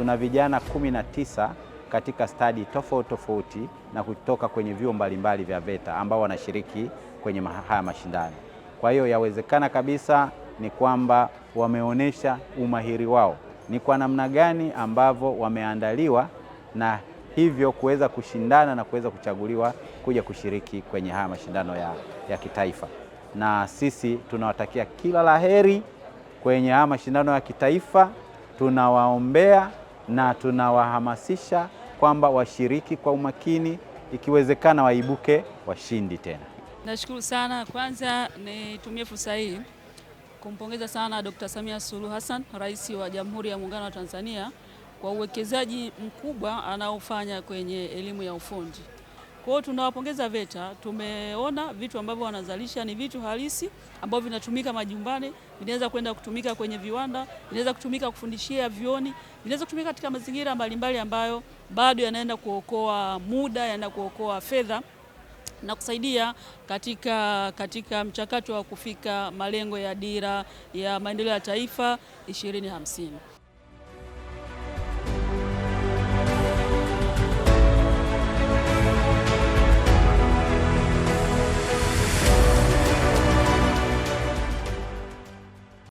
tuna vijana 19 katika stadi tofauti na kutoka kwenye vyuo mbalimbali vya VETA ambao wanashiriki kwenye haya mashindano. Kwa hiyo yawezekana kabisa ni kwamba wameonyesha umahiri wao ni kwa namna gani ambavyo wameandaliwa na hivyo kuweza kushindana na kuweza kuchaguliwa kuja kushiriki kwenye haya mashindano ya kitaifa. Na sisi tunawatakia kila laheri kwenye haya mashindano ya kitaifa, tunawaombea na tunawahamasisha kwamba washiriki kwa umakini, ikiwezekana waibuke washindi tena. Nashukuru sana. Kwanza nitumie fursa hii kumpongeza sana Dr. Samia Suluhu Hassan, Rais wa Jamhuri ya Muungano wa Tanzania, kwa uwekezaji mkubwa anaofanya kwenye elimu ya ufundi. Kwa hiyo tunawapongeza VETA. Tumeona vitu ambavyo wanazalisha ni vitu halisi ambavyo vinatumika majumbani, vinaweza kwenda kutumika kwenye viwanda, vinaweza kutumika kufundishia vyuoni, vinaweza kutumika katika mazingira mbalimbali ambayo bado yanaenda kuokoa muda, yanaenda kuokoa fedha na kusaidia katika mchakato wa kufika malengo ya Dira ya Maendeleo ya Taifa 2050.